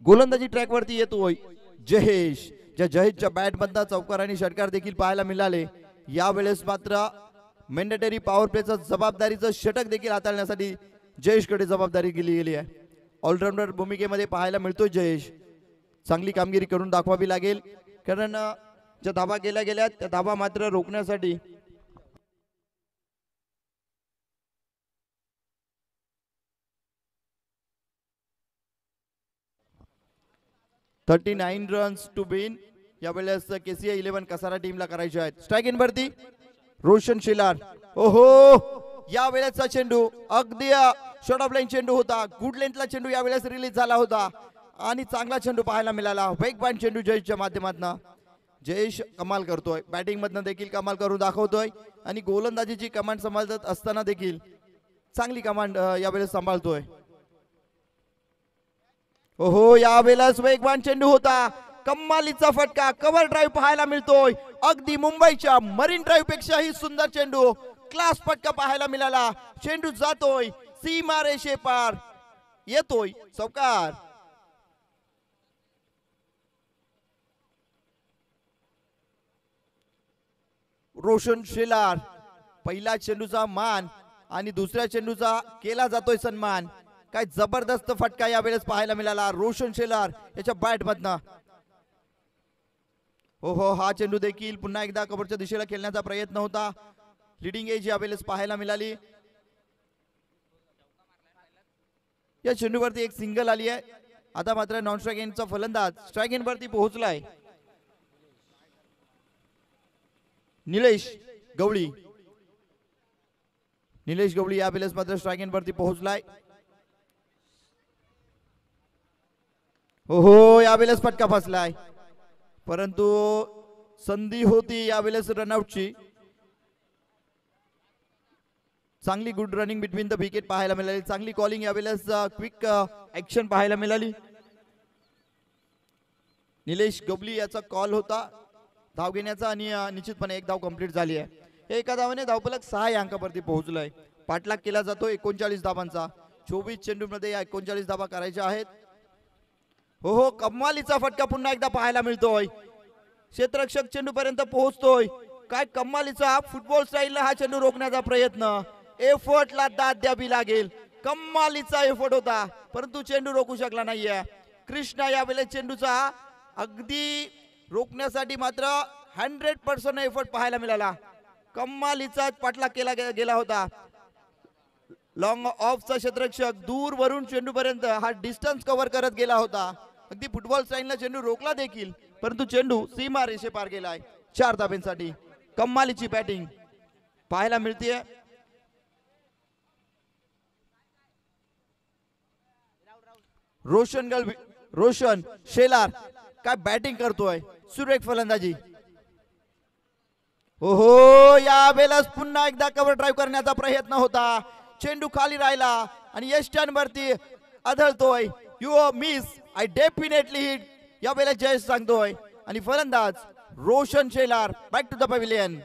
गोलंदाजी ट्रॅक वरती येतोय जयेश. ज्या जयेशच्या बॅट मधनं चौकार आणि षटकार देखील पाहायला मिळाले. यावेळेस मात्र मॅन्डेटरी पॉवर प्लेचं जबाबदारीचं षटक देखील हाताळण्यासाठी जयेशकडे जबाबदारी गेली गेली आहे. ऑलराऊंडर भूमिकेमध्ये पाहायला मिळतोय जयेश. चांगली कामगिरी करून दाखवावी लागेल, कारण ज्या धाबा केल्या गेल्या त्या धाबा मात्र रोखण्यासाठी 39 रन्स टू विन यावेळेस केसीआय 11 कसारा टीमला करायचे आहेत. स्ट्राइक इन वरती रोशन शेलार. ओहो, या वेळेचा चेंडू अगदी शॉर्ट ऑफ लाईन चेंडू होता. गुड लेंथला चेंडू यावेळेस रिलीज झाला होता आणि चांगला चेंडू पाहायला मिळाला. वेगवान चेंडू जयेशच्या माध्यमातून. जयेश कमाल करतोय, बॅटिंग मधनं देखील कमाल करून दाखवतोय आणि गोलंदाजीची कमांड सांभाळत असताना देखील चांगली कमांड यावेळेस सांभाळतोय. ओहो, यावेळेस वेगवान चेंडू होता. कमालीचा फटका, कव्हर ड्राईव्ह पाहायला मिळतोय. अगदी मुंबईच्या मरीन ड्राईव्ह पेक्षाही सुंदर चेंडू, क्लास फटका पाहायला मिळाला. चेंडू जातोय सीमा रेषे पार, येतोय चौकार. रोशन शेलार, पहिल्या चेंडूचा मान आणि दुसऱ्या चेंडूचा केला जातोय सन्मान. काय जबरदस्त फटका यावेळेस पाहायला मिळाला रोशन शेलार याच्या बॅट मधनं. हो, हा चेंडू देखील पुन्हा एकदा कव्हरच्या दिशेला खेळण्याचा प्रयत्न होता. लिडिंग एज यावेळेस पाहायला मिळाली. या चेंडूवरती एक सिंगल आली आहे. आता मात्र नॉन स्ट्राइक एंडचा फलंदाज स्ट्राइक एंड वरती पोहोचलाय. निलेश गवळी. निलेश गवळी यावेळेस मात्र स्ट्राइक एंड वरती पोहोचलाय. हो, यावेळेस फटका फसलाय, परंतु संधी होती यावेळेस रनआउटची. चांगली good running between the wicket पाहायला मिळाली. चांगली कॉलिंग यावेळेस क्विक ऍक्शन पाहायला मिळाली. निलेश गवली याचा कॉल होता धाव घेण्याचा आणि निश्चितपणे एक धाव कंप्लीट झाली आहे. एका धावाने धावफलक 6 या अंकावरती पोहोचलाय. पाठलाग केला जातो 39 धावांचा. 24 चेंडूमध्ये या 39 धावा करायच्या आहेत. हो, कमालीचा फटका पुन्हा एकदा पाहायला मिळतोय. क्षेत्ररक्षक चेंडू पर्यंत पोहोचतोय. काय कमालीचा फुटबॉल स्टाईलला हा चेंडू रोखण्याचा प्रयत्न. एफर्टला दाद द्यावी लागेल. कमालीचा एफर्ट होता, परंतु चेंडू रोखू शकला नाहीये. कृष्णा यावेळेस चेंडूचा अगदी रोखण्यासाठी मात्र 100% एफर्ट पाहायला मिळाला. कमालीचा पाठलाग केला गेला होता. लॉंग ऑफचा क्षेत्ररक्षक दूर वरून चेंडू पर्यंत हा डिस्टन्स कव्हर करत गेला होता. अगदी फुटबॉल स्टाईलला चेंडू रोखला देखील, परंतु चेंडू सीमा रेषे पार गेलाय. 4 धाब्यांसाठी कमालीची बॅटिंग पाहायला मिळते. रोशन शेलार काय बॅटिंग करतोय, सुरेख फलंदाजी. हो, यावेळेस पुन्हा एकदा कव्हर ड्राईव्ह करण्याचा प्रयत्न होता. चेंडू खाली राहिला आणि यष्टन वरती आदळतोय. You miss, I definitely hit यावेळेस जयेश सांगतोय. आणि फलंदाज Roshan Shelar back to the pavilion.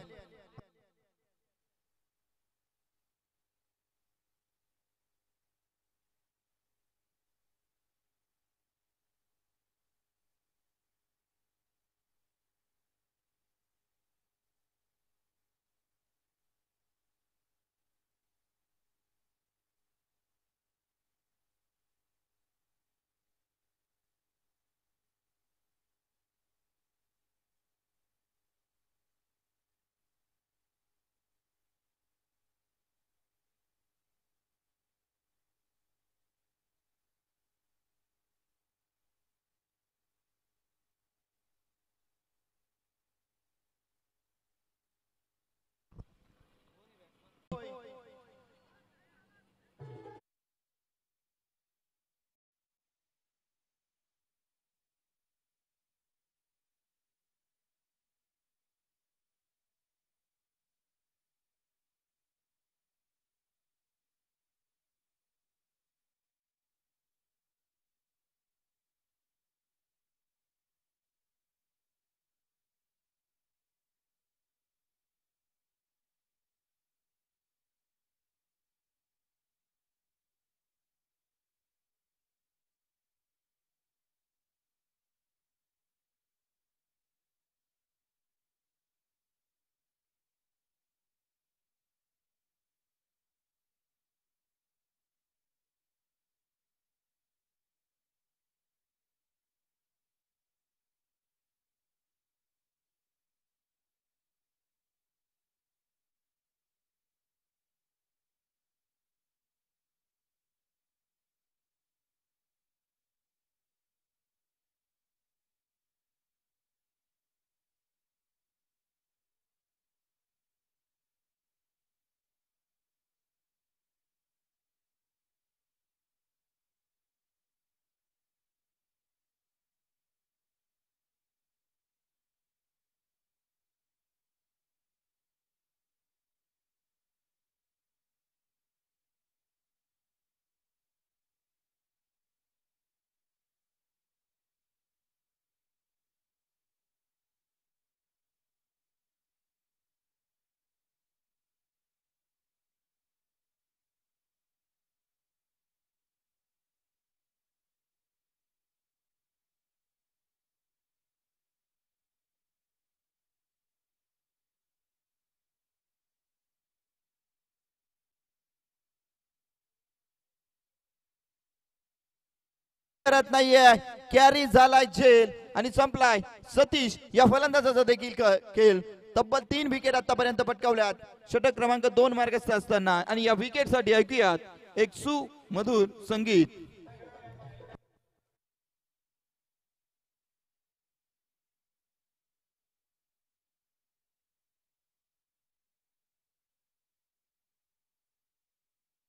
करत नाहीये. कॅरी झालाय झेल आणि संपलाय. सतीश या फलंदाजाचा देखील खेळ. तब्बल 3 विकेट आतापर्यंत पटकावल्यात षटक क्रमांक 2 मार्गस्थ असताना. आणि या विकेट साठी ऐकूयात एक सुमधुर संगीत.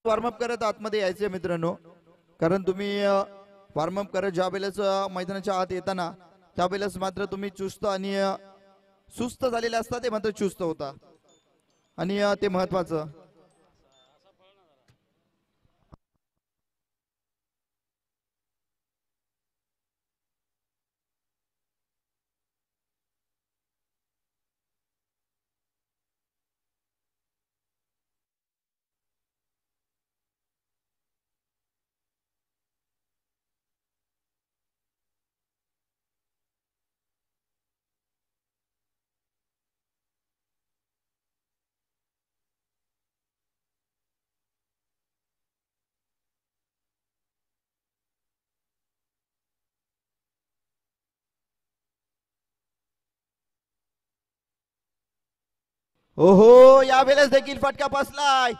वॉर्मअप करत आतमध्ये यायचे मित्रांनो, कारण तुम्ही वॉर्मअप करत ज्या वेळेस मैदानाच्या आत येताना त्यावेळेस मात्र तुम्ही चुस्त आणि सुस्त झालेले असता, ते मात्र चुस्त होता आणि ते महत्वाचं. ओहो, यावेळेस देखील फटका बसलाय.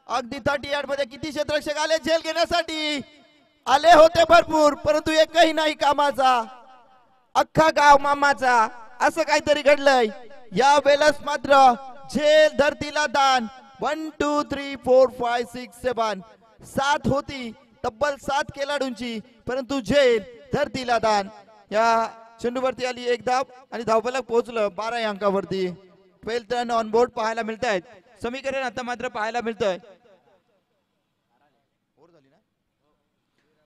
अगदी 30 यार्ड मध्ये किती क्षेत्ररक्षक आले झेल घेण्यासाठी. आले होते भरपूर, परंतु एकही नाही कामाचा. अख्खा गाव मामाचा असं काहीतरी घडलंय. या वेळेस मात्र झेल धरतीला दान. 1 2 3 4 5 6 7 7 होती, तब्बल 7 खेळाडूंची, परंतु झेल धरतीला दान. या चेंडूवरती आली एक धाव आणि धावफलक पोहोचलं 12 या अंकावरती. 12 रन ऑन बोर्ड पाहायला मिळत आहेत. समीकरण आता मात्र पाहायला मिळतंय.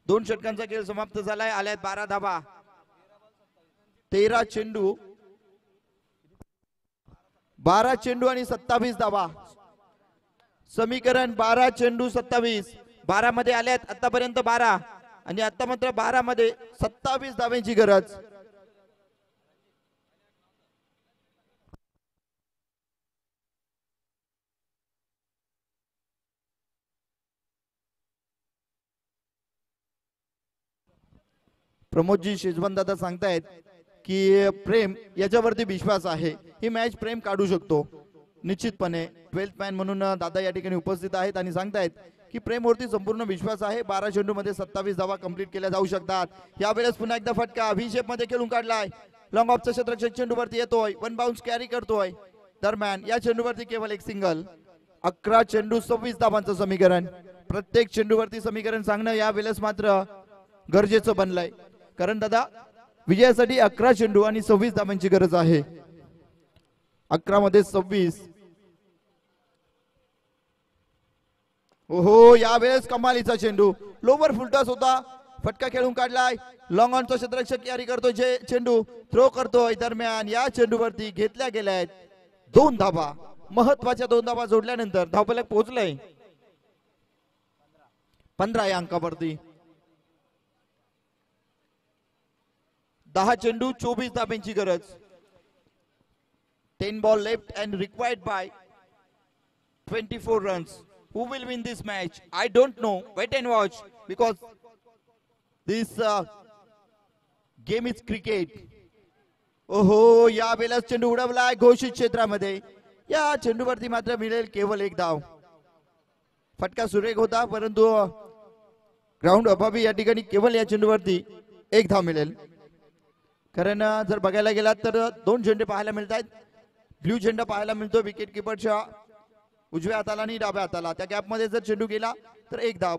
2 षटकांचा खेळ समाप्त झालाय. आल्यात 12 धावा. 13 चेंडू, 12 चेंडू आणि 27 धावा. समीकरण 12 चेंडू 27. 12 मध्ये आल्यात आतापर्यंत 12 आणि आता मात्र 12 मध्ये 27 धाव्यांची गरज. प्रमोदजी शेजवंत दादा सांगतायत की प्रेम याच्यावरती विश्वास आहे. ही मॅच प्रेम काढू शकतो निश्चितपणे. 12th मॅन म्हणून दादा या ठिकाणी उपस्थित आहेत आणि सांगतायत की प्रेमवरती संपूर्ण विश्वास आहे. 12 चेंडू मध्ये 27 धावा कंप्लीट केल्या जाऊ शकतात. यावेळेस पुन्हा एकदा फटका व्ही शेप मध्ये खेळून काढलाय. लॉंग ऑफचा क्षेत्ररक्षक चेंडूवरती येतोय, 1 बाउन्स कॅरी करतोय. दरम्यान या चेंडूवरती केवळ एक सिंगल. 11 चेंडू 26 धावांचं समीकरण. प्रत्येक चेंडूवरती समीकरण सांगणं या वेळेस मात्र गरजेचं बनलंय, कारण दादा विजयासाठी 11 चेंडू आणि 26 धावांची गरज आहे. 11 मध्ये 26. ओहो, यावेळेस कमालीचा चेंडू. लोवर फुलटॉस होता, फटका खेळून काढलाय. लॉंग ऑनचा क्षेत्ररक्षक कॅरी करतोय, चेंडू थ्रो करतोय. दरम्यान या चेंडूवरती घेतल्या गेल्या आहेत 2 धावा. महत्वाच्या 2 धावा जोडल्यानंतर धावफलक पोहोचलंय 15 या अंकावरती. 10 चेंडू 24 धाब्यांची गरज. 10 ball left and required by 24 runs. Who will win this match? I don't know. Wait and watch because this game is cricket. ओहो, या वेळेस चेंडू उडवलाय घोषित क्षेत्रामध्ये. या चेंडूवरती मात्र मिळेल केवळ एक धाव. फटका सुरेख होता, परंतु ग्राउंड अभावी या ठिकाणी केवळ या चेंडूवरती एक धाव मिळेल. कारण जर बघायला गेलात तर 2 झेंडे पाहायला मिळत आहेत. ब्ल्यू झेंडा पाहायला मिळतो विकेट किपरच्या उजव्या हाताला आणि डाव्या हाताला. त्या गॅप मध्ये जर चेंडू गेला तर एक धाव.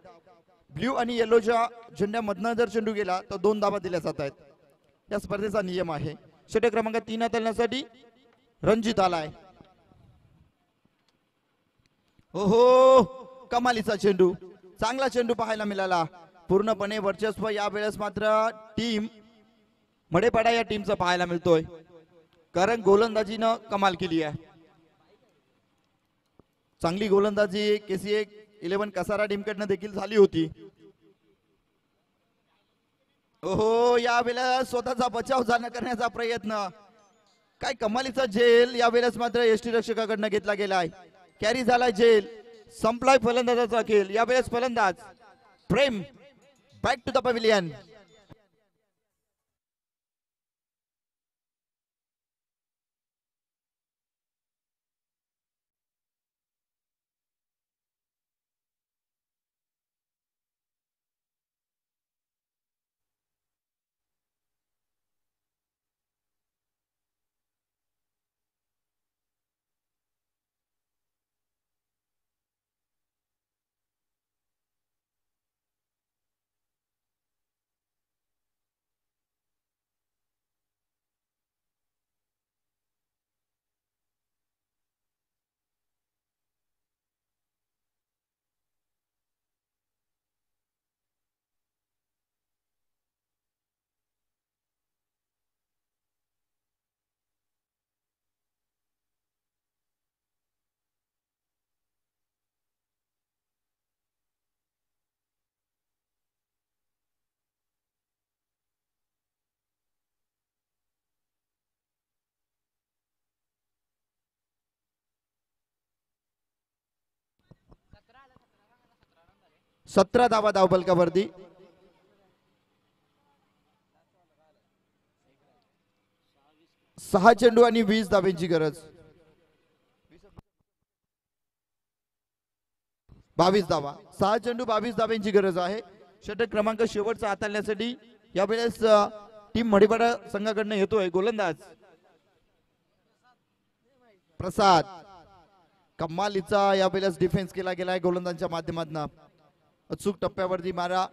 ब्ल्यू आणि येलोच्या झेंड्यामधनं जर चेंडू गेला तर 2 धावा दिल्या जात आहेत. या स्पर्धेचा नियम आहे. षटक क्रमांक 3 हाताळण्यासाठी रणजित आलाय. ओहो, कमालीचा चेंडू, चांगला चेंडू पाहायला मिळाला. पूर्णपणे वर्चस्व या वेळेस मात्र टीम मडेपाडा या टीमचा पाहायला मिळतोय, कारण गोलंदाजीनं कमाल केली आहे. चांगली गोलंदाजी KC 11 कसारा टीम कडनं देखील झाली होती. ओहो, यावेळेस स्वतःचा बचाव करण्याचा प्रयत्न. काय कमालीचा झेल या वेळेस मात्र यष्टी रक्षकाकडनं घेतला गेलाय. कॅरी झालाय झेल. संपलाय फलंदाजाचा खेळ. यावेळेस फलंदाज प्रेम बॅक टू द पॅव्हिलियन. 17 धावा धावफलकावरती. 6 चेंडू आणि 20 धाब्यांची गरज. 22 धावा. 6 चेंडू 22 धाब्यांची गरज आहे. षटक क्रमांक शेवटचा हाताळण्यासाठी यावेळेस टीम मडीपाडा संघाकडनं येतोय गोलंदाज प्रसाद. कमालीचा यावेळेस डिफेन्स केला गेलाय गोलंदाजांच्या माध्यमातून. अचूक टप्प्यावरती मारा.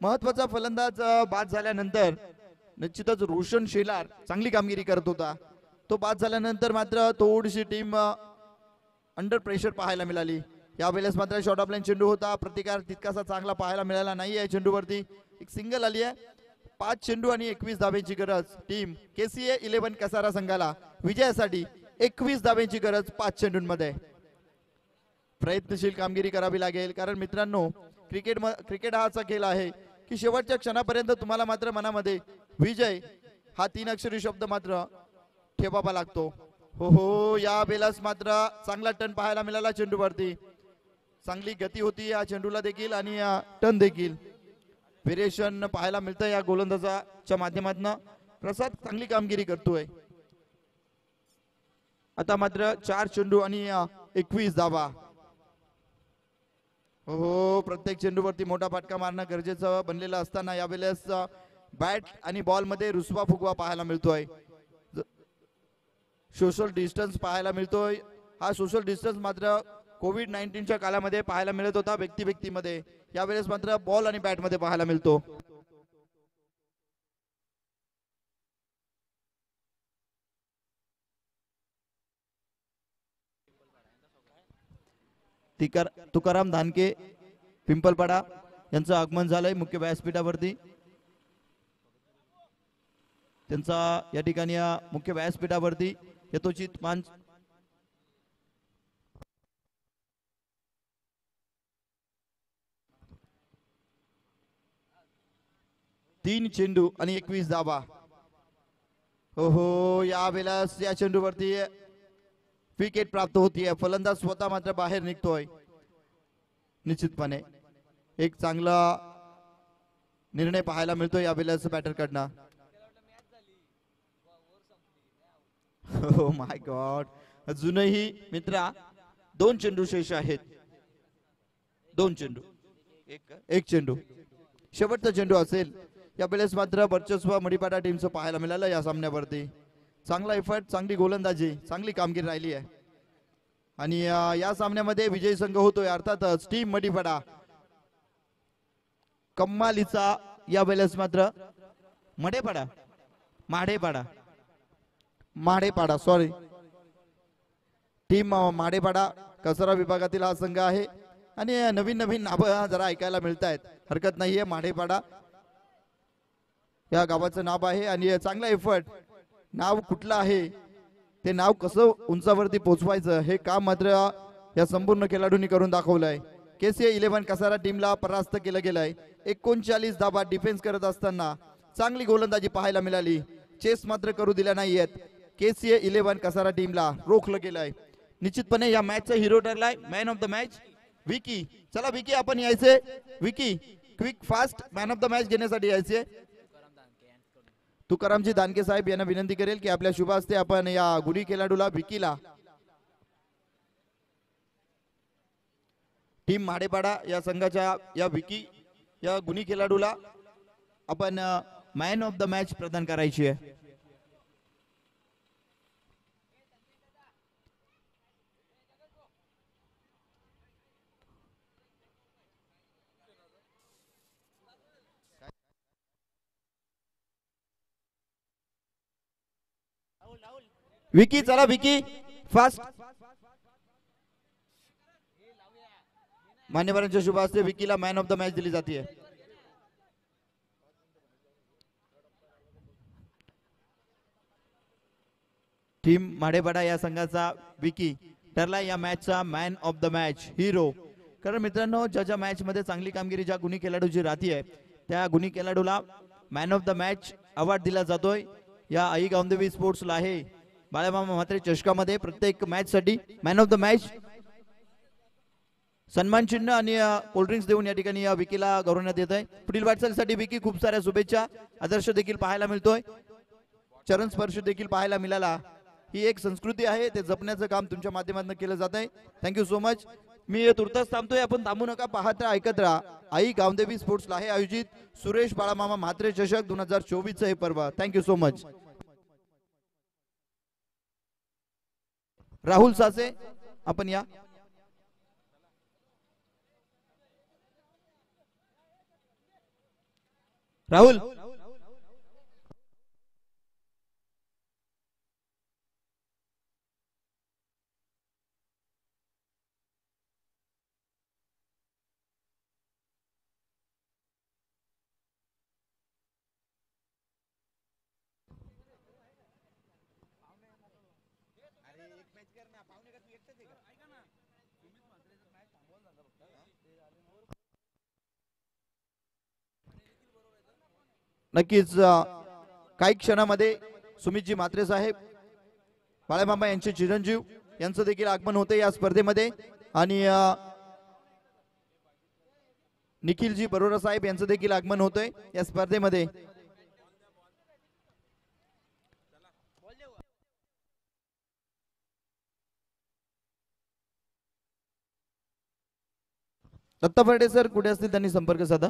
महत्वाचा फलंदाज बाद झाल्यानंतर निश्चितच रोशन शेलार चांगली कामगिरी करत होता. तो बाद झाल्यानंतर मात्र थोडीशी टीम अंडर प्रेशर पाहायला मिळाली. यावेळेस मात्र शॉर्ट ऑफ लाईन चेंडू होता. प्रतिकार तितकासा चांगला पाहायला मिळाला नाही आहे. चेंडूवरती एक सिंगल आली आहे. 5 चेंडू आणि 21 धाब्यांची गरज. टीम KCA 11 कसारा संघाला विजयासाठी 21 धाब्यांची गरज 5 चेंडूंमध्ये. प्रयत्नशील कामगिरी करावी लागेल, कारण मित्रांनो क्रिकेट हा असा खेळ आहे की शेवटच्या क्षणापर्यंत तुम्हाला मात्र मनामध्ये विजय हा 3 अक्षरी शब्द मात्र ठेवावा लागतो. हो या बेलास मात्र चांगला टर्न पाहायला मिळाला. चेंडूवरती चांगली गती होती या चेंडूला देखील आणि टर्न देखील. व्हेरिएशन पाहायला मिळतं या गोलंदाजाच्या माध्यमातून. प्रसाद चांगली कामगिरी करतोय. आता मात्र 4 चेंडू आणि 21 धावा. हो प्रत्येक चेंडूवरती मोठा फटका मारणं गरजेचं बनलेलं असताना यावेळेस बॅट आणि बॉल मध्ये रुसवा फुगवा पाहायला मिळतोय. सोशल डिस्टन्स पाहायला मिळतोय. हा सोशल डिस्टन्स मात्र कोविड-19च्या काळामध्ये पाहायला मिळत होता व्यक्तीमध्ये. यावेळेस मात्र बॉल आणि बॅट मध्ये पाहायला मिळतो. तुकाराम धानके पिंपलपाडा यांचं आगमन झालंय मुख्य व्यासपीठावरती. त्यांचा या ठिकाणी मुख्य व्यासपीठावरती यथोचित मान. 3 चेंडू आणि 21 धावा. हो या वेळेस या चेंडूवरती विकेट प्राप्त होतीये. फलंदाज स्वतः मात्र बाहेर निघतोय. निश्चितपणे एक चांगला निर्णय पाहायला मिळतोय या वेळेस बॅटर कडनं. हो माय गॉड. अजूनही मित्रा 2 चेंडू शेष आहेत. 2 चेंडू एक चेंडू शेवटचा चेंडू असेल. या वेळेस मात्र वर्चस्व मडीपाडा टीमचं पाहायला मिळालं या सामन्यावरती. चांगला एफर्ट, चांगली गोलंदाजी, चांगली कामगिरी राहिली आहे. आणि या सामन्यामध्ये विजयी संघ होतोय अर्थातच टीम मडीपाडा. कम्मालीचा या वेळेस मात्र माढेपाडा सॉरी टीम माढेपाडा कसारा विभागातील हा संघ आहे. आणि नवीन नावं जरा ऐकायला मिळत आहेत. हरकत नाहीये. माढेपाडा या गावाचं नाव आहे. आणि चांगला एफर्ट. नाव कुठलं आहे ते नाव कसं उंचावरती पोहोचवायचं हे काम मात्र या संपूर्ण खेळाडूंनी करून दाखवलंय. KCA 11 कसारा टीमला परास्त केलं गेलंय. 39 धावा डिफेन्स करत असताना चांगली गोलंदाजी पाहायला मिळाली. चेस मात्र करू दिल्या नाहीयेत. KCA 11 कसारा टीमला रोखलं गेलंय. निश्चितपणे या मॅचचा हिरो ठरलाय man of the match Vicky. चला विकी आपण यायचे. Vicky quick fast man of the match घेण्यासाठी यायचे. तुकारामजी दानके साहेब यांना विनंती करेल की आपल्या शुभ हस्ते आपण या गुणी खेळाडूला विकीला टीम माढेपाडा या संघाच्या या विकी या गुणी खेळाडूला आपण मॅन ऑफ द मॅच प्रदान करायची आहे. विकी चला विकी फास्ट. मान्यवरांच्या शुभ हस्ते विकीला मॅन ऑफ द मॅच दिली जाते. टीम माढेपाडा या संघाचा विकी ठरला या मॅचचा man of the match hero. कारण मित्रांनो ज्या मॅच मध्ये चांगली कामगिरी ज्या गुणी खेळाडूची राहतीये त्या गुणी खेळाडूला man of the match award दिला जातोय. या आई गावदेवी स्पोर्ट्सला आहे बाळामामा म्हात्रे चषकामध्ये प्रत्येक मॅच साठी मॅन ऑफ द मॅच सन्मान चिन्ह आणि कोल्ड्रिंक्स देऊन या ठिकाणी विकीला गौरवण्यात येत आहे। पुढील वाटचालीसाठी विकी खूप साऱ्या शुभेच्छा। आदर्श देखील पाहायला मिळतोय, चरण स्पर्श देखील पाहायला मिळाला। ही एक संस्कृती आहे, ते जपण्याचं काम तुमच्या माध्यमातून केलं जात आहे। Thank you so much. मी तुर्तास थांबतोय, आपण थांबू नका, पाहत राहा, ऐकत राहा। आई गावदेवी स्पोर्ट्स ला हे आयोजित सुरेश बाळामामा म्हात्रे चषक 2024 हे पर्व। Thank you so much. Rahul Sase आपण या। राहुल नक्कीच काही क्षणामध्ये सुमितजी म्हात्रे साहेब बाळामामा यांचे चिरंजीव यांचं देखील आगमन होते या स्पर्धेमध्ये आणि निखिलजी बरोरा साहेब यांचं देखील आगमन होतंय या स्पर्धेमध्ये। दत्ता बर्डे सर कुठे असतील त्यांनी संपर्क साधा।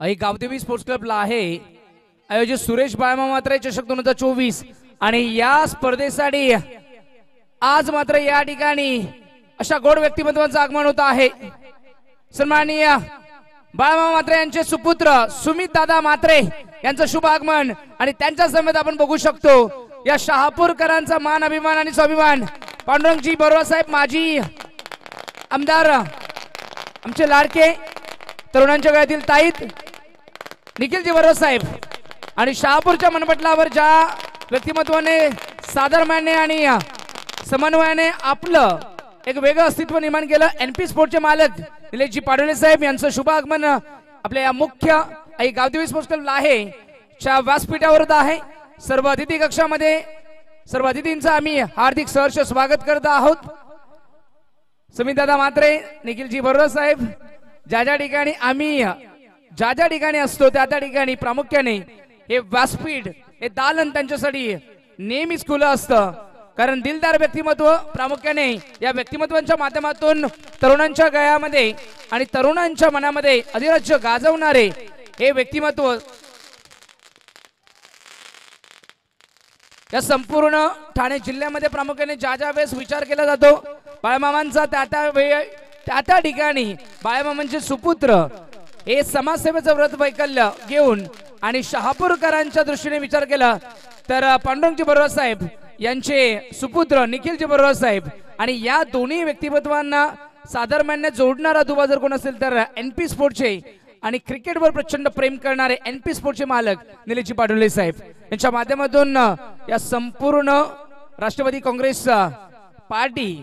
आई गावदेवी स्पोर्ट्स क्लबला आहे आयोजित सुरेश बाळामामा म्हात्रे चषक 2024 आणि या स्पर्धेसाठी आज मात्र या ठिकाणी अशा गोड व्यक्तिमत्वांचं आगमन होत आहे। सन्माननीय बाळामामा म्हात्रे यांचे सुपुत्र सुमित दादा म्हात्रे यांचं शुभ आगमन आणि त्यांच्या समेत आपण बघू शकतो या शहापूरकरांचा मान अभिमान आणि स्वाभिमान पांडुरंगजी बरोबर साहेब माजी आमदार आमचे लाडके तरुणांच्या गळ्यातील ताईत निखिलजी बरोबर साहेब आणि शहापूरच्या मनपटलावर ज्या व्यक्तिमत्वाने साधर्म्याने आणि समन्वयाने आपलं एक वेगळं अस्तित्व निर्माण केलं एनपी स्पोर्टचे मालक निलेशजी पाडोळे साहेब यांचं शुभ आगमन आपल्या या मुख्य आई गावदेवी स्पोर्ट्स क्लबला आहे च्या व्यासपीठावर आहे। सर्व अतिथी कक्षामध्ये सर्व अतिथींचं आम्ही हार्दिक सहर्ष स्वागत करत आहोत। सुमितदादा म्हात्रे निखिलजी बरोबर साहेब ज्या ठिकाणी आम्ही ज्या ठिकाणी असतो त्या ठिकाणी प्रामुख्याने हे व्यासपीठ हे दालन त्यांच्यासाठी नेहमीच खुलं असतं, कारण दिलदार व्यक्तिमत्व प्रामुख्याने या व्यक्तिमत्वांच्या माध्यमातून तरुणांच्या गळ्यामध्ये आणि तरुणांच्या मनामध्ये अधिराज्य गाजवणारे हे व्यक्तिमत्व या संपूर्ण ठाणे जिल्ह्यामध्ये प्रामुख्याने ज्या वेळेस विचार केला जातो बाळामामांचा त्या ठिकाणी बाळामामांचे सुपुत्र हे समाजसेवेचं व्रत वैकल्य घेऊन आणि शहापूरकरांच्या दृष्टीने विचार केला तर पांडुरंगजी बरोबर साहेब यांचे सुपुत्र निखिलजी बरोबर साहेब आणि या दोन्ही व्यक्तिमत्वांना साधर्म्याने जोडणारा दुवा जर कोण असेल तर एनपी स्पोर्टचे आणि क्रिकेटवर प्रचंड प्रेम करणारे एनपी स्पोर्टचे मालक निलेशजी पाडोळे साहेब यांच्या माध्यमातून या संपूर्ण राष्ट्रवादी काँग्रेस पार्टी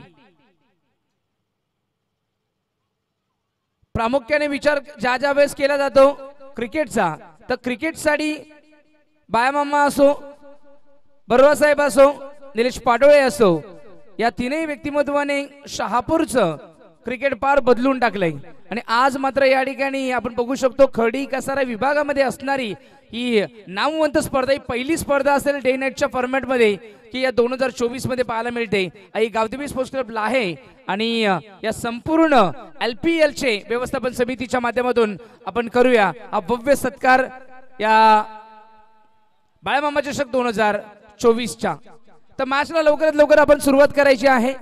प्रामुख्याने विचार ज्या वेळेस केला जातो क्रिकेटचा तर क्रिकेटसाठी बाळामामा असो बरोबर साहेब असो निलेश पाडोळे असो या तीनही व्यक्तिमत्वाने शहापूरचं क्रिकेट पार बदलून टाकलंय आणि आज मात्र या ठिकाणी आपण बघू शकतो खडी कसारा विभागामध्ये असणारी ही नामवंत स्पर्धा, ही पहिली स्पर्धा असेल डे नाईटच्या फॉर्मॅटमध्ये की या 2024 मध्ये पाहायला मिळते. आई गावदेवी स्पोर्ट्स क्लब लाहे आणि या संपूर्ण LPL चे व्यवस्थापन समितीच्या माध्यमातून आपण करूया हा भव्य सत्कार या बाळमामा चषक 2024च्या. तर मॅचला लवकरात लवकर आपण सुरुवात करायची आहे.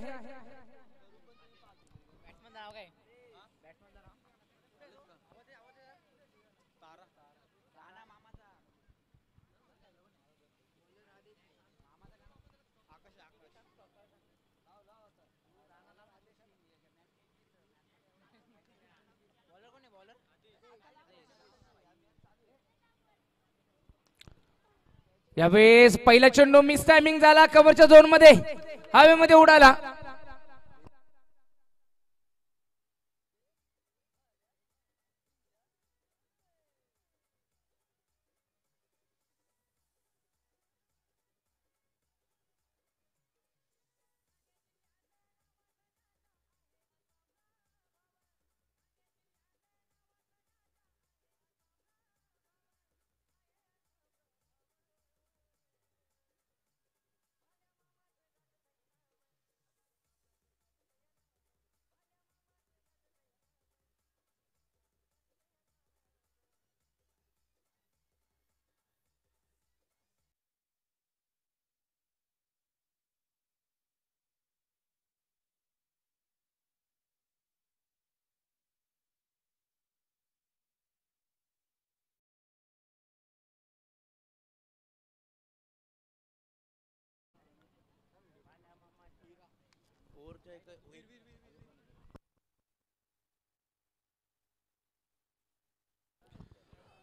यावेळेस पहिला चेंडू मिस टायमिंग झाला, कव्हरच्या झोन मध्ये हवेमध्ये उडाला.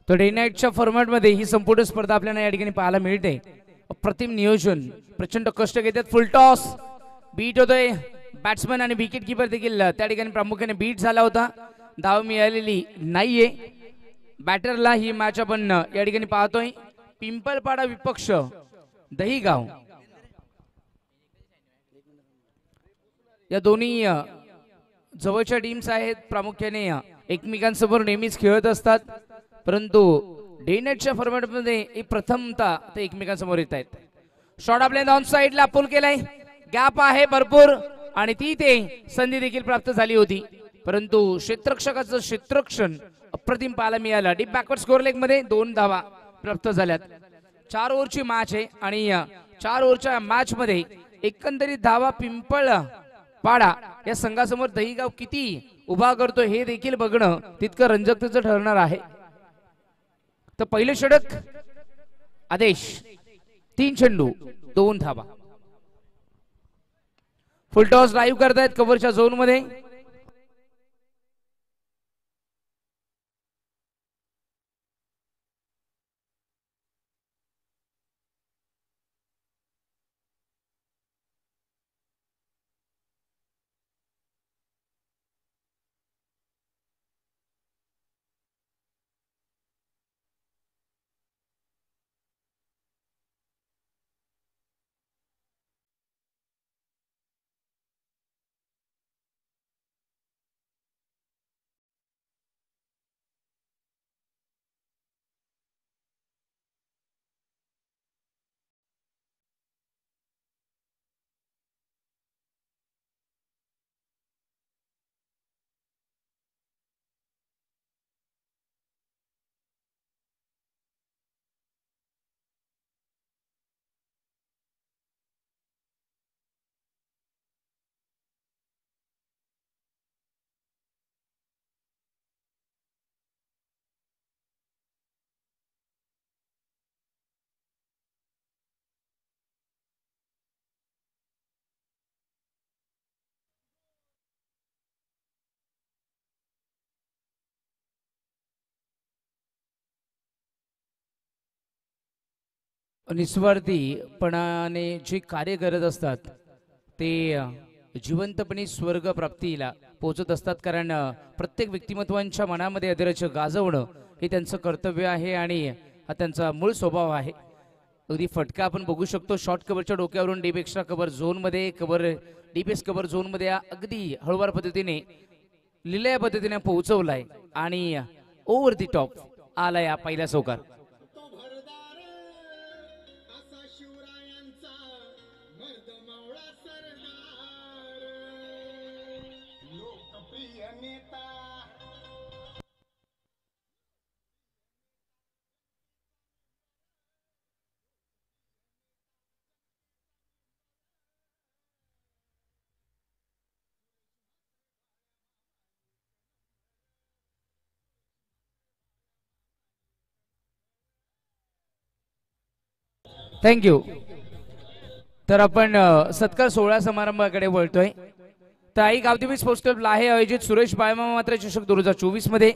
तर डे नाईटच्या फॉर्मॅट मध्ये ही संपूर्ण स्पर्धा आपल्याला या ठिकाणी पाहायला मिळते. अप्रतिम नियोजन, प्रचंड कष्ट घेतात. फुल टॉस बीट होतोय, बॅट्समन आणि विकेट किपर देखील त्या ठिकाणी प्रामुख्याने बीट झाला होता. धाव मिळालेली नाहीये बॅटरला. ही मॅच आपण या ठिकाणी पाहतोय. पिंपलपाडा विपक्ष दहीगाव या दोन्ही जवळच्या टीम्स आहेत. प्रामुख्याने एकमेकांसमोर नेहमीच खेळत असतात, परंतु डे नाईटच्या फॉर्मॅट मध्ये प्रथमतः ते एकमेकांसमोर येत आहेत. शॉट आपल्या डाऊन साइडला पुल केलाय, गॅप आहे भरपूर आणि ती ते संधी देखील प्राप्त झाली होती, परंतु क्षेत्ररक्षकाचं क्षेत्ररक्षण अप्रतिम पाहायला मिळालं. डीप बॅकवर्ड स्कोर लेग मध्ये 2 धावा प्राप्त झाल्यात. 4 ओव्हरची मॅच आहे आणि 4 ओव्हरच्या मॅच मध्ये एकंदरीत धावा पिंपळ पाडा या संघासमोर दहीगाव किती उभा करतो हे देखील बघणं तितकं रंजकतेचं ठरणार आहे. तर पहिले षटक आदेश, 3 चेंडू 2 धावा. फुल टॉस लाईव्ह करतायत कव्हरच्या झोन मध्ये. निस्वार्थीपणाने जे कार्य करत असतात ते जिवंतपणे स्वर्ग प्राप्तीला पोहोचत असतात, कारण प्रत्येक व्यक्तिमत्वांच्या मनामध्ये आदराचं गाजवणं हे त्यांचं कर्तव्य आहे आणि हा त्यांचा मूळ स्वभाव आहे. अगदी फटका आपण बघू शकतो. शॉर्ट कव्हरच्या डोक्यावरून डीप एक्स्ट्रा कव्हर झोन मध्ये डीपीएस कव्हर झोन मध्ये अगदी हळूवार पद्धतीने लिलया पद्धतीने पोहोचवलाय आणि ओव्हर दी टॉप आलाय हा पहिला चौकार. थँक्यू. तर आपण सत्कार सोहळा समारंभाकडे वळतोय. तर आई गावदेवी स्पोर्ट्स क्लब लाहे आयोजित सुरेश बाळमामा मात्रे चषक 2024 मध्ये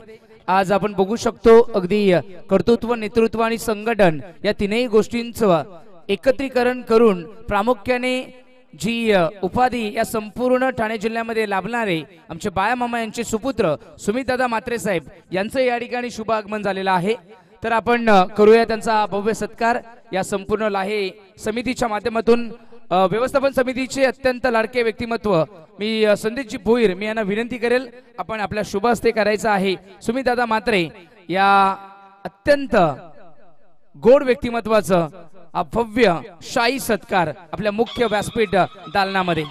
आज आपण बघू शकतो अगदी कर्तृत्व, नेतृत्व आणि संघटन या तीनही गोष्टींचं एकत्रीकरण करून प्रामुख्याने जी उपाधी या संपूर्ण ठाणे जिल्ह्यामध्ये लाभणारे आमचे बाळमामा यांचे सुपुत्र सुमितदादा मात्रे साहेब यांचं या ठिकाणी शुभ आगमन झालेलं आहे. तर आपण करूया त्यांचा भव्य सत्कार. या संपूर्ण लाहे समितीच्या माध्यमातून व्यवस्थापन समितीचे अत्यंत लाडके व्यक्तिमत्व मी संदीपजी भोईर मी यांना विनंती करेल आपण आपल्या शुभ हस्ते करायचं आहे. सुमितदादा मात्रे या अत्यंत गोड व्यक्तिमत्वाचं भव्य शाही सत्कार आपल्या मुख्य व्यासपीठ दालनामध्ये.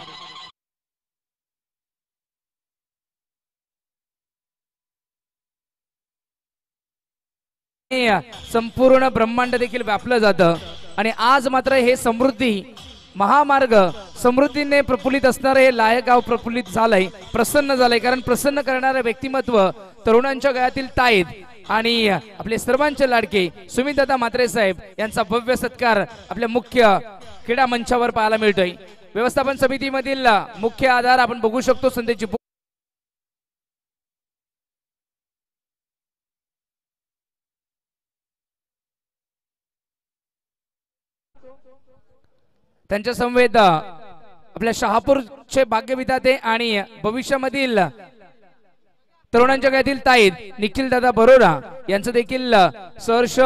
संपूर्ण ब्रह्मांड देखील व्यापलं जातं आणि आज मात्र हे समृद्धी महामार्ग समृद्धीने प्रफुल्लित असणारे हे लायगाव प्रफुल्लित झालंय, प्रसन्न झालंय. कारण प्रसन्न करणारे व्यक्तिमत्व तरुणांच्या गळ्यातील ताईत आणि आपले सर्वांचे लाडके सुमितदादा मात्रे साहेब यांचा भव्य सत्कार आपल्या मुख्य क्रीडा मंचावर पाहायला मिळतोय. व्यवस्थापन समितीमधील मुख्य आधार आपण बघू शकतो संदेशजी त्यांच्या समवेत आपल्या शहापूरचे भाग्यविधाते आणि भविष्यामधील तरुणांच्या गळ्यातील ताईत निखिल दादा बरोरा यांचं देखील सहर्ष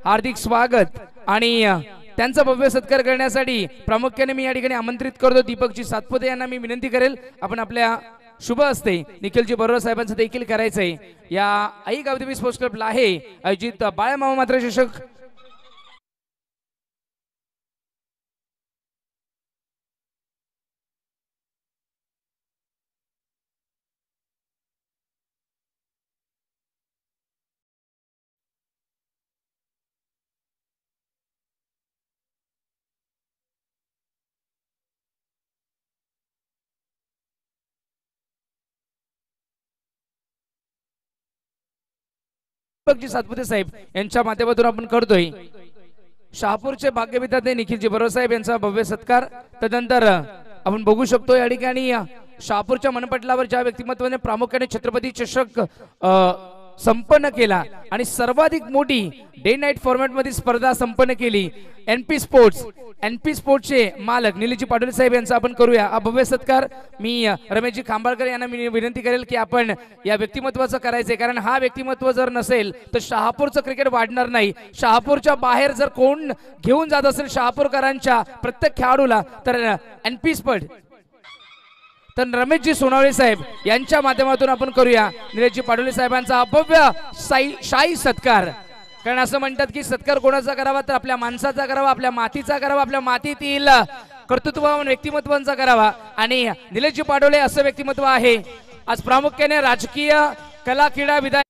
हार्दिक स्वागत आणि त्यांचा भव्य सत्कार करण्यासाठी प्रामुख्याने मी या ठिकाणी आमंत्रित करतो दीपकजी सातपुते यांना मी विनंती करेल आपण आपल्या शुभ हस्ते निखिलजी बरोरा साहेबांचं देखील करायचंय. या आई गावदेवी स्पोर्ट्स क्लब लाहे आयोजित बाळमामा मात्रे चषक दीपकजी सातपुते साहेब यांच्या माध्यमातून आपण करतोय. शहापूरचे भाग्यविधाते निखिलजी बरोरा साहेब यांचा भव्य सत्कार. तदनंतर आपण बघू शकतो या ठिकाणी शहापूरच्या मनपटलावर ज्या व्यक्तिमत्वाने प्रामुख्याने छत्रपती चषक संपन्न केला आणि सर्वाधिक मोठी डे नाईट फॉर्मॅट मध्ये स्पर्धा संपन्न केली एनपी स्पोर्ट्सचे मालक निलेशजी पाटोले साहेब यांचा आपण करूया हा भव्य सत्कार. मी रमेशजी खांबाळकर यांना मी विनंती करेल की आपण या व्यक्तिमत्वाचं करायचंय कारण हा व्यक्तिमत्व जर नसेल तर शहापूरचं क्रिकेट वाढणार नाही. शहापूरच्या बाहेर जर कोण घेऊन जात असेल शहापूरकरांच्या प्रत्येक खेळाडूला तर एनपी स्पोर्ट तर रमेशजी सोनावळे साहेब यांच्या माध्यमातून आपण करूया निलेशजी पाटोले साहेबांचा भव्य शाही सत्कार. कारण असं म्हणतात की सत्कार कोणाचा करावा तर आपल्या माणसाचा करावा, आपल्या मातीचा करावा, आपल्या मातीतील कर्तृत्ववान व्यक्तिमत्वांचा करावा आणि निलेशजी पाटोले असं व्यक्तिमत्व आहे आज प्रामुख्याने राजकीय कला क्रीडा विधान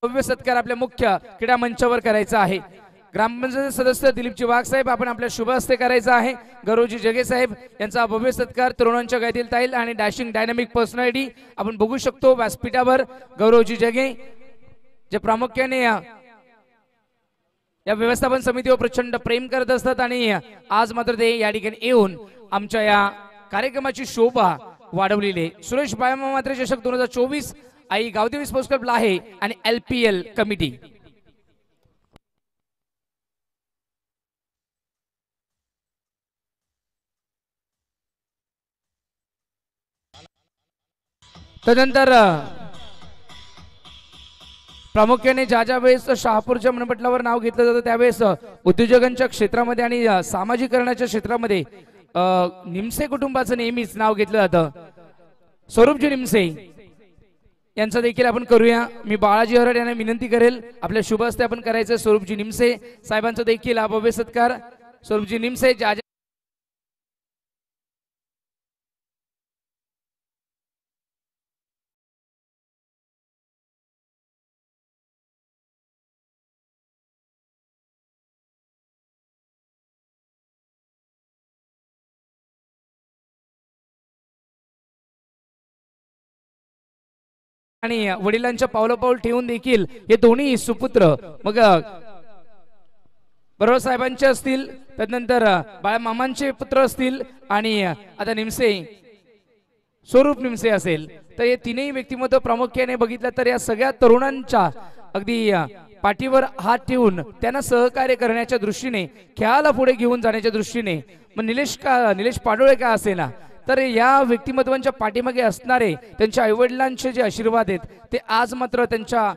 भव्य सत्कार आपल्या मुख्य क्रीडा मंचावर करायचा आहे. ग्रामपंचायत सदस्य दिलीपजी वाघ साहेब आपण आपल्या शुभ हस्ते करायचा आहे. गौरवजी जगे साहेब यांचा भव्य सत्कार तरुणांच्या गळ्यातील ताईल आणि डॅशिंग डायनामिक पर्सनॅलिटी आपण बघू शकतो व्यासपीठावर गौरवजी जगे जे प्रामुख्याने या व्यवस्थापन समितीवर प्रचंड प्रेम करत असतात आणि आज मात्र ते या ठिकाणी येऊन आमच्या या कार्यक्रमाची शोभा वाढवलेली. सुरेश बाळमामा मात्रे चषक 2024 आई गावदेवी स्पोर्ट्स क्लब लाहे आणि LPL कमिटी तदनंतर प्रामुख्याने ज्या वेळेस शहापूरच्या मनपटलावर नाव घेतलं जातं त्यावेळेस उद्योजकांच्या क्षेत्रामध्ये आणि सामाजिकरणाच्या क्षेत्रामध्ये निमसे कुटुंबाचं नेहमीच नाव घेतलं जातं. स्वरूपजी निमसे यांचा देखील आपण करूया. मी बाळाजी हरड यांना विनंती करेल आपल्या शुभ हस्ते आपण करायचं. स्वरूपजी निमसे साहेबांचा देखील भव्य सत्कार. स्वरूपजी निमसे ज्या आणि वडिलांच्या पावलं ठेवून देखील हे दोन्ही सुपुत्र मग बरोबर साहेबांचे असतील, त्यानंतर बाळमामांचे पुत्र असतील आणि आता निमसे स्वरूप निमसे असेल, तर हे तीनही व्यक्तिमत्व प्रामुख्याने बघितलं तर या सगळ्या तरुणांच्या अगदी पाठीवर हात ठेवून त्यांना सहकार्य करण्याच्या दृष्टीने, खेळाला पुढे घेऊन जाण्याच्या दृष्टीने मग निलेश पाडोळे का असेना, तर या व्यक्तिमत्वांच्या पाठीमागे असणारे त्यांच्या आईवडिलांचे जे आशीर्वाद आहेत ते आज मात्र त्यांच्या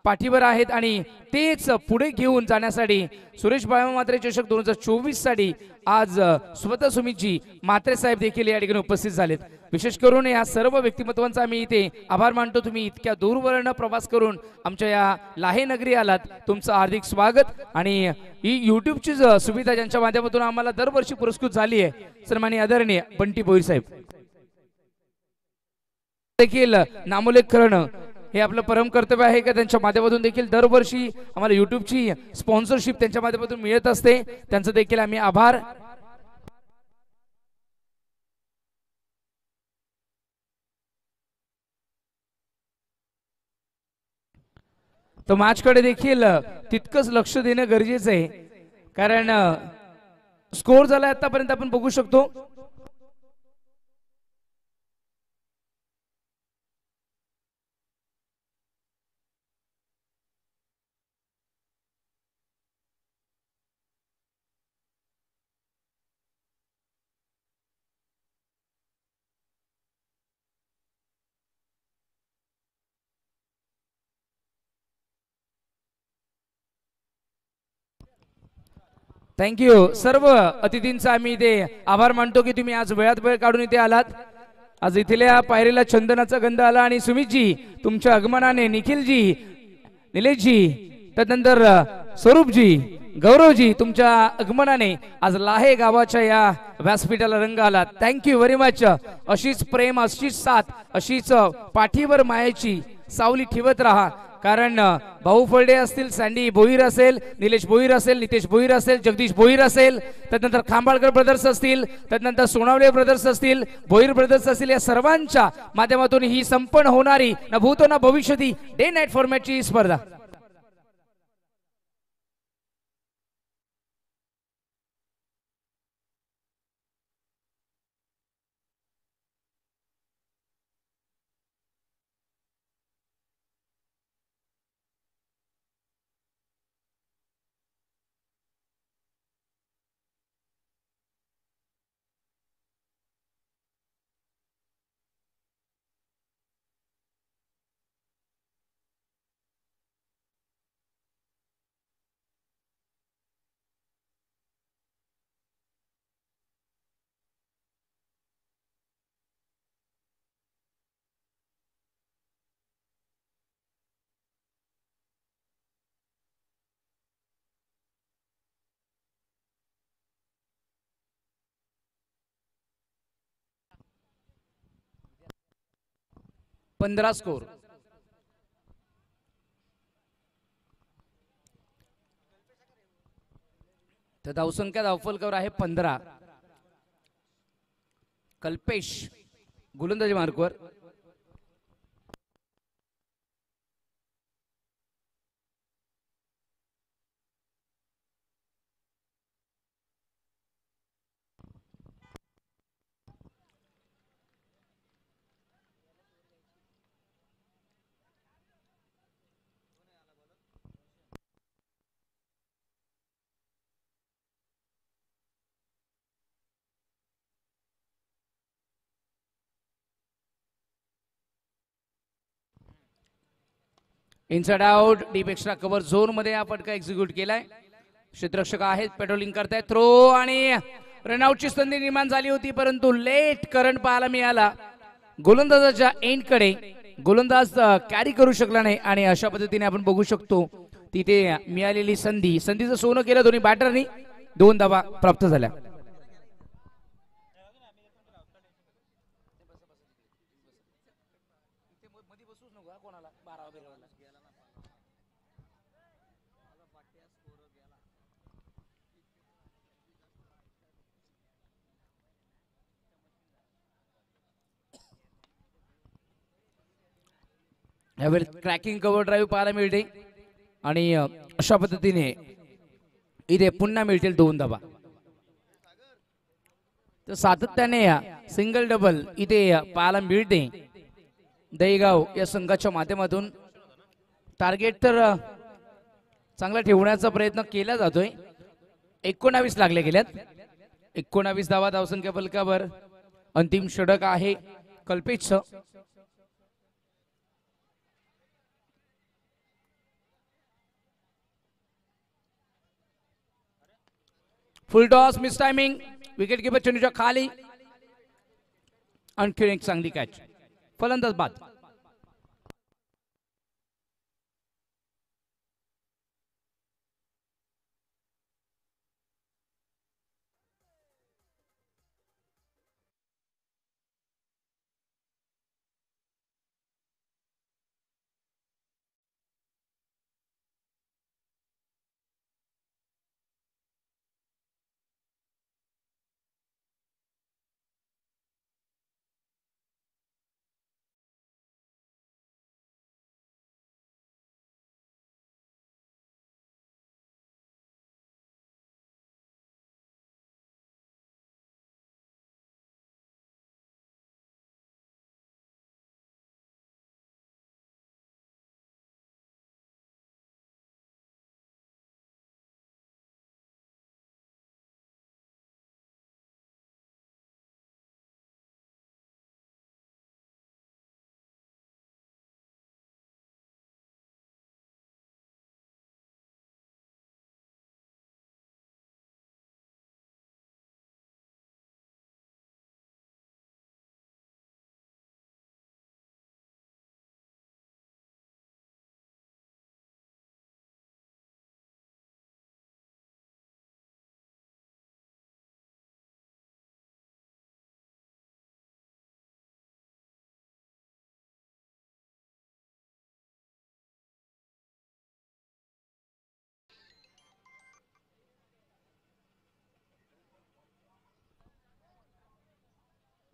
पाठीवर आहेत आणि तेच पुढे घेऊन जाण्यासाठी सुरेश बाळमा म्हात्रे चषक 2024 साठी आज स्वतः सुमितजी म्हात्रे साहेब देखील या ठिकाणी उपस्थित झालेत. विशेष करून या सर्व व्यक्तिमत्वांचा मी इथे आभार मानतो. तुम्ही इतक्या दूरवरनं प्रवास करून आमच्या या लाहे नगरी आलात, तुमचं हार्दिक स्वागत. आणि ही युट्यूबची सुविधा ज्यांच्या माध्यमातून आम्हाला दरवर्षी पुरस्कृत झाली आहे, सन्माननीय आदरणीय बंटी भोईर साहेब देखील नामोल्लेख करणं हे आपलं परम कर्तव्य आहे का त्यांच्या माध्यमातून देखील दरवर्षी आम्हाला युट्यूबची स्पॉन्सरशिप त्यांच्या माध्यमातून मिळत असते. त्यांचं देखील आम्ही आभार. तो मॅचकडे देखील तितकंच लक्ष देणं गरजेचं आहे, कारण स्कोर झाला आतापर्यंत आपण बघू शकतो. थँक्यू सर्व अतिथींचा आम्ही इथे आभार मानतो की तुम्ही आज वेळात वेळ काढून इथे आलात. आज इथल्या पायरीला चंदनाचा गंध आला आणि सुमितजी तुमच्या आगमनाने, निखिलजी, निलेशजी, त्यानंतर स्वरूपजी, गौरवजी तुमच्या आगमनाने आज लाहे गावाच्या या व्यासपीठाला रंग आला. Thank you very much. अशीच प्रेम, अशीच साथ, अशीच पाठीवर मायेची सावली ठेवत राहा, कारण भाऊ फळडे असतील, सँडी भोईर असेल, निलेश भोईर असेल, नितेश भोईर असेल, जगदीश भोईर असेल, त्यानंतर खांबाळकर ब्रदर्स असतील, त्यानंतर सोनावळे ब्रदर्स असतील, भोईर ब्रदर्स असतील, या सर्वांच्या माध्यमातून ही संपन्न होणारी ना भूतो ना भविष्यती डे नाईट फॉर्मॅटची स्पर्धा पंधरा स्कोर. तर धावसंख्या धावफलकावर आहे 15. कल्पेश गोलंदाजी मार्कवर. Inside out deep extra cover zone मध्ये हा फटका एक्झिक्यूट केलाय. क्षेत्ररक्षक आहेत पेट्रोलिंग करतायत. थ्रो आणि रनआउटची संधी निर्माण झाली होती परंतु लेट करंट पाहायला मिळाला. गोलंदाजाच्या एंडकडे गोलंदाज कॅरी करू शकला नाही आणि अशा पद्धतीने आपण बघू शकतो तिथे मिळालेली संधीचं सोनं केलं दोन्ही बॅटरनी. 2 धावा प्राप्त झाल्या. यावेळी क्रॅकिंग कव्हर ड्राईव्ह पाहायला मिळते आणि अशा पद्धतीने इथे पुन्हा मिळतील 2 धावा. तर सातत्याने सिंगल डबल इथे पाहायला मिळते. दहीगाव या संघाच्या माध्यमातून टार्गेट तर चांगला ठेवण्याचा प्रयत्न केला जातोय. 19 लागले गेल्यात. 19 धावा धावसंख्या फलकावर. अंतिम षटक आहे कल्पेशचं. Full toss miss timing. Wicket keeper चेंडूच्या खाली. आणखी एक चांगली कॅच. फलंदाज बाद.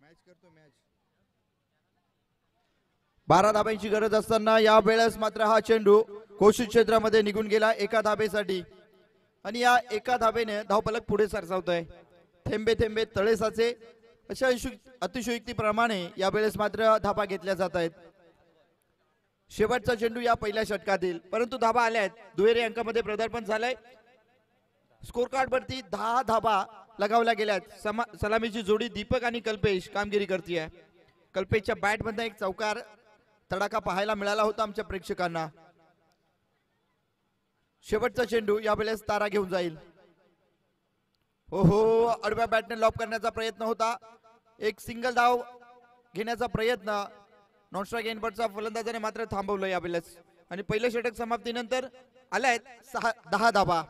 मॅच करतो मॅच. 12 धाब्यांची गरज असताना या वेळेस मात्र हा चेंडू घोषित क्षेत्रामध्ये निघून गेला 1 धाबेसाठी आणि या 1 धाबेने धावफलक पुढे सरसावतोय. थेंबे थेंबे तळे साचे अशा अतिशयोक्तीप्रमाणे या वेळेस मात्र धाबा घेतल्या जात आहेत. शेवटचा चेंडू या पहिल्या षटकातील परंतु धाबा आल्या आहेत. दुहेरी अंकामध्ये पदार्पण झालंय. स्कोर कार्ड वरती 10 धाबा लगावल्या गेल्यात. सलामीची जोडी दीपक आणि कल्पेश कामगिरी करते. कल्पेशच्या बॅट मध्ये एक चौकार तडाखा पाहायला मिळाला होता आमच्या प्रेक्षकांना. शेवटचा चेंडू यावेळेस तारा घेऊन जाईल. हो आडव्या बॅटने लॉब करण्याचा प्रयत्न होता. एक सिंगल धाव घेण्याचा प्रयत्न नॉन स्ट्राईक एनबर्डचा फलंदाजाने मात्र थांबवलं यावेळेस आणि पहिल्या षटक समाप्तीनंतर आल्यात 10 धाबा.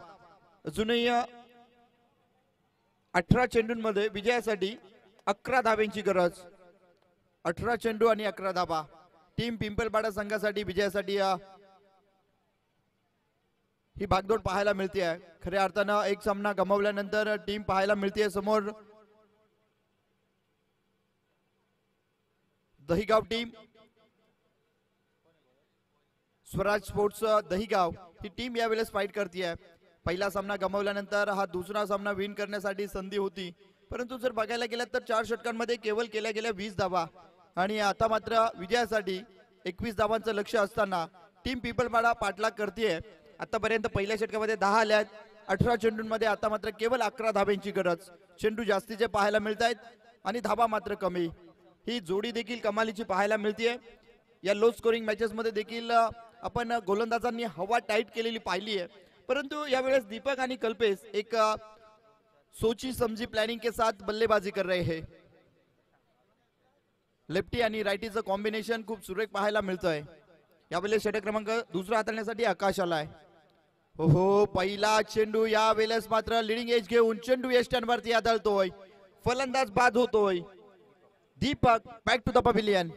अजूनही 18 चेंडूंमध्ये विजयासाठी 11 धाब्यांची गरज. 18 चेंडू आणि 11 धाबा. टीम पिंपलपाडा संघासाठी विजयासाठी ही भागदौड पाहायला मिळते. खऱ्या अर्थानं एक सामना गमावल्यानंतर टीम पाहायला मिळते समोर दहीगाव टीम. स्वराज स्पोर्ट्स दहीगाव ही टीम यावेळेस फाईट करते. पहिला सामना गमावल्यानंतर हा दुसरा सामना विन करण्यासाठी संधी होती परंतु जर बघायला गेलं तर 4 षटकांमध्ये केवळ केल्या गेल्या 20 धावा आणि आता मात्र विजयासाठी 21 धावांचं लक्ष असताना टीम पिंपलपाडा पाठलाग करते. आतापर्यंत पहिल्या षटकामध्ये 10 आल्यात. 18 चेंडूंमध्ये आता मात्र केवळ 11 धाब्यांची गरज. चेंडू जास्तीचे पाहायला मिळत आहेत आणि धाबा मात्र कमी. ही जोडी देखील कमालीची पाहायला मिळते. या लो स्कोरिंग मॅचेस मध्ये देखील आपण गोलंदाजांनी हवा टाईट केलेली पाहिली आहे, परंतु यावेळेस दीपक आणि कल्पेश एक सोची समजी प्लॅनिंग के साथ बल्लेबाजी कर रहे हैं. लेफ्टी आणि रायटीचं कॉम्बिनेशन खूप सुरेख पाहायला मिळतंय. यावेळेस षटक क्रमांक दुसरा हाताळण्यासाठी आकाश आलाय. हो, पहिला चेंडू यावेळेस मात्र लिडिंग एज घेऊन चेंडू यष्टांवरती आदळतोय. फलंदाज बाद होतोय. Deepak back to the pavilion.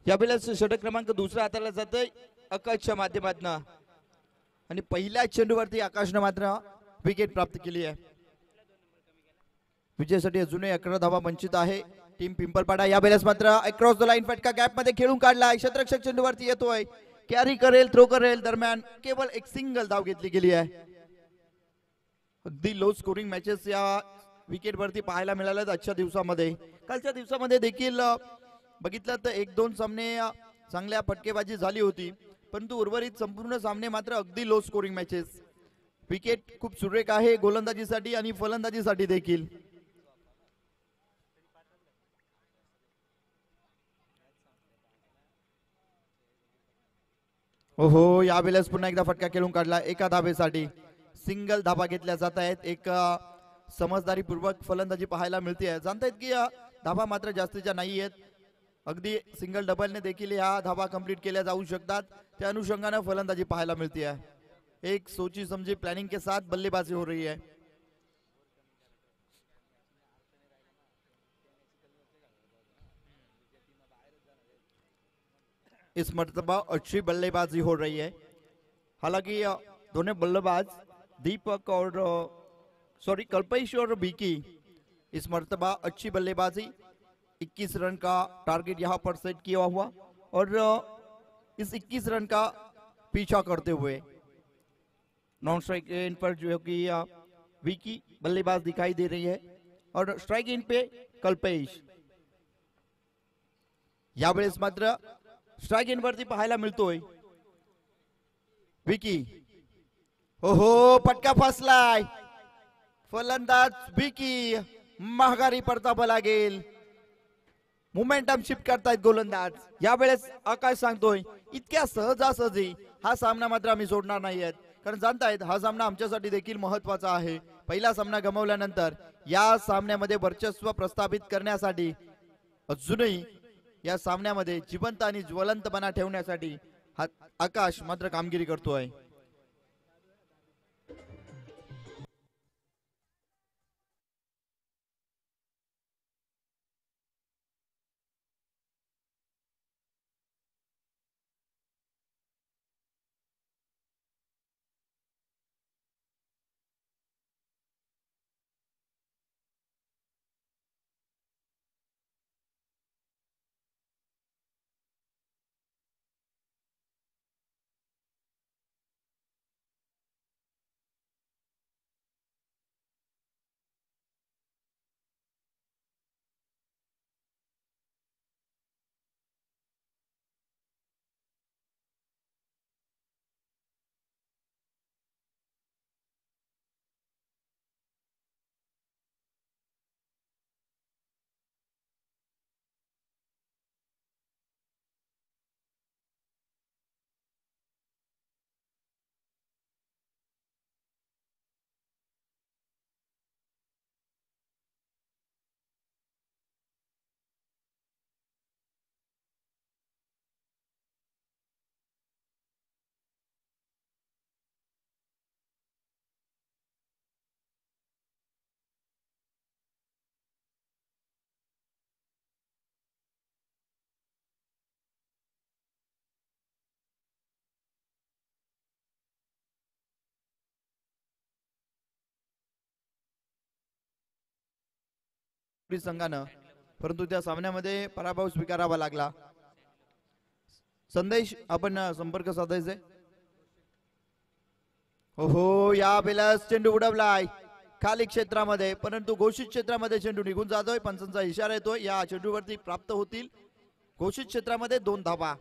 यावेळेस षटक क्रमांक दुसरा हाताला जातोय आकाशच्या माध्यमातून आणि पहिल्या चेंडूवरती आकाशनं मात्र विकेट प्राप्त केली आहे. विजयासाठी अजूनही 11 धावा वंचित आहे टीम पिंपलपाडा. यावेळेस मात्र अक्रॉस द लाईन फटका गॅप मध्ये खेळून काढलाय. क्षेत्ररक्षक चेंडूवरती येतोय. कॅरी करेल, थ्रो करेल, दरम्यान केवळ एक सिंगल धाव घेतली गेली आहे. अगदी लो स्कोरिंग मॅचेस या विकेट वरती पाहायला मिळाल्यात आजच्या दिवसामध्ये. कालच्या दिवसामध्ये देखील बघितलं तर 1-2 सामने चांगल्या फटकेबाजी झाली होती, परंतु उर्वरित संपूर्ण सामने मात्र अगदी लो स्कोरिंग मॅचेस. विकेट खूप सुरेख आहे गोलंदाजीसाठी आणि फलंदाजीसाठी देखील. हो, यावेळेस पुन्हा एकदा फटका खेळून काढला एका धावेसाठी. सिंगल धाबा घेतल्या जात आहेत. एक समजदारीपूर्वक फलंदाजी पाहायला मिळते. जाणतायत की धाबा मात्र जास्तीच्या नाही आहेत. अगदी सिंगल डबलने देखील ह्या धाबा कंप्लीट केल्या जाऊ शकतात. त्या अनुषंगाने फलंदाजी पाहायला मिळते आहे. एक सोची समझी प्लानिंग के साथ बल्लेबाजी हो रही है. इस मर्तबा अच्छी बल्लेबाजी हो रही है. हालांकि दोनों बल्लेबाज दीपक और कल्पेश और बीकी इस मर्तबा अच्छी बल्लेबाजी. 21 रन का टारगेट यहां पर सेट किया हुआ और इस 21 रन का पीछा करते हुए नॉन स्ट्राइक इन पर जो कि विकी बल्लेबाज दिखाई दे रही है और स्ट्राइक इन पे कल्पेश. यावेळेस मात्र स्ट्राइक इन वरती पाहायला मिळतोय विकी. हो, पटका फसलाय. फलंदाज विकी महागारी परतावा लागेल. मोमेंटम शिफ्ट करतायत गोलंदाज. यावेळेस आकाश सांगतोय इतक्या सहजासहजी हा सामना मात्र आम्ही सोडणार नाहीयेत, कारण जाणतायत हा सामना आमच्यासाठी देखील महत्वाचा आहे. पहिला सामना गमावल्यानंतर या सामन्यामध्ये वर्चस्व प्रस्थापित करण्यासाठी अजूनही या सामन्यामध्ये जिवंत आणि ज्वलंतपणा ठेवण्यासाठी हा आकाश मात्र कामगिरी करतोय. संघानं, परंतु त्या सामन्यामध्ये पराभव स्वीकारावा लागला. संदेश आपण संपर्क साधायचे. हो या बेलास चेंडू उडवलाय खाली क्षेत्रामध्ये, परंतु घोषित क्षेत्रामध्ये चेंडू निघून जातोय. पंचांचा इशारा येतोय या चेंडूवरती प्राप्त होतील घोषित क्षेत्रामध्ये 2 धावा.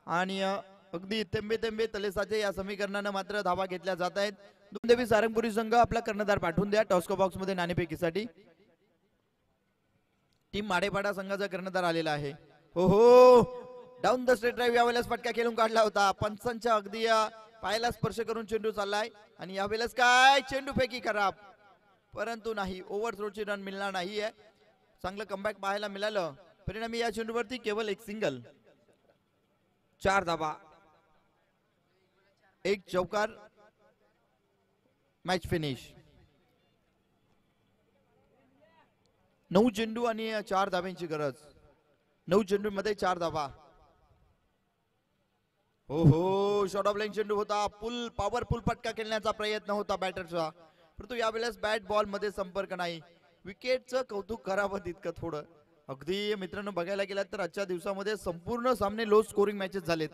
आणि अगदी थेंबे थेंबे तलेसाचे या समीकरणानं मात्र धावा घेतल्या जात आहेत. दुमदेवी सारंगपुरी संघ आपला कर्णधार पाठवून द्या टॉस्को बॉक्स मध्ये नाणेफेकीसाठी. टीम माडेपाडा संघाचा कर्णधार आलेला आहे. हो डाऊन द स्ट्रेट ड्राईव्ह यावेळेस फटका खेळून काढला होता. पंचांच्या अगदी पायाला स्पर्श करून चेंडू चाललाय आणि यावेळेस काय चेंडू फेकी खराब, परंतु नाही ओव्हर थ्रोची रन मिळणार नाहीये. चांगलं कमबॅक पाहायला मिळालं. परिणामी या चेंडूवरती केवळ एक सिंगल, 4 धावा, 1 चौकार, मॅच फिनिश. 9 चेंडू आणि 4 धाब्यांची गरज. 9 चेंडू मध्ये 4 धावा. हो शॉर्ट ऑफ लाईन चेंडू होता. फुल पॉवरफुल फटका खेळण्याचा प्रयत्न होता बॅटरचा, परंतु यावेळेस बॅट बॉल मध्ये संपर्क नाही. विकेटचं कौतुक करावं तितकं थोडं. अगदी मित्रांनो बघायला गेलं तर आजच्या दिवसामध्ये संपूर्ण सामने लो स्कोरिंग मॅचेस झालेत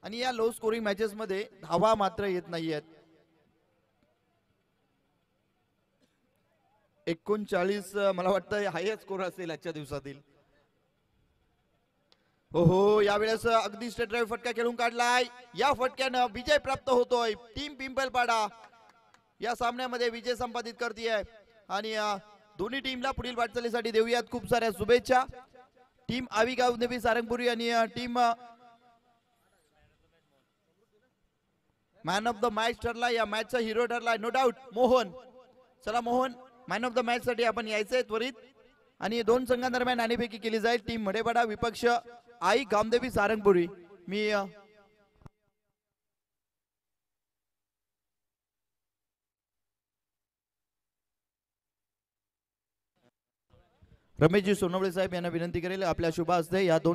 आणि या लो स्कोरिंग मॅचेस मध्ये धावा मात्र येत नाहीयेत. 39 मला वाटतं हायस्ट स्कोर असेल आजच्या दिवसातील. हो यावेळेस अगदी स्ट्रेट ड्राईव्ह फटका खेळून काढलाय. या फटक्यानं विजय प्राप्त होतोय. टीम पिंपलपाडा या सामन्यामध्ये विजय संपादित करते आणि दोन्ही टीमला पुढील वाटचालीसाठी देऊयात खूप साऱ्या शुभेच्छा. टीम आवी गावदेवी सारंगपुरी आणि team man of the match ठरला, या मॅचचा हिरो ठरला नो डाऊट मोहन. चला Mohan man of the match साठी आपण यायचंय त्वरित. आणि 2 संघांदरम्यान नाणेफेकी केली जाईल. टीम मडेपाडा विपक्ष आई गामदेवी सारंगपुरी. मी रमेशजी सोनवळे साहेब यांना विनंती करेल आपल्या शुभ हस्ते या 2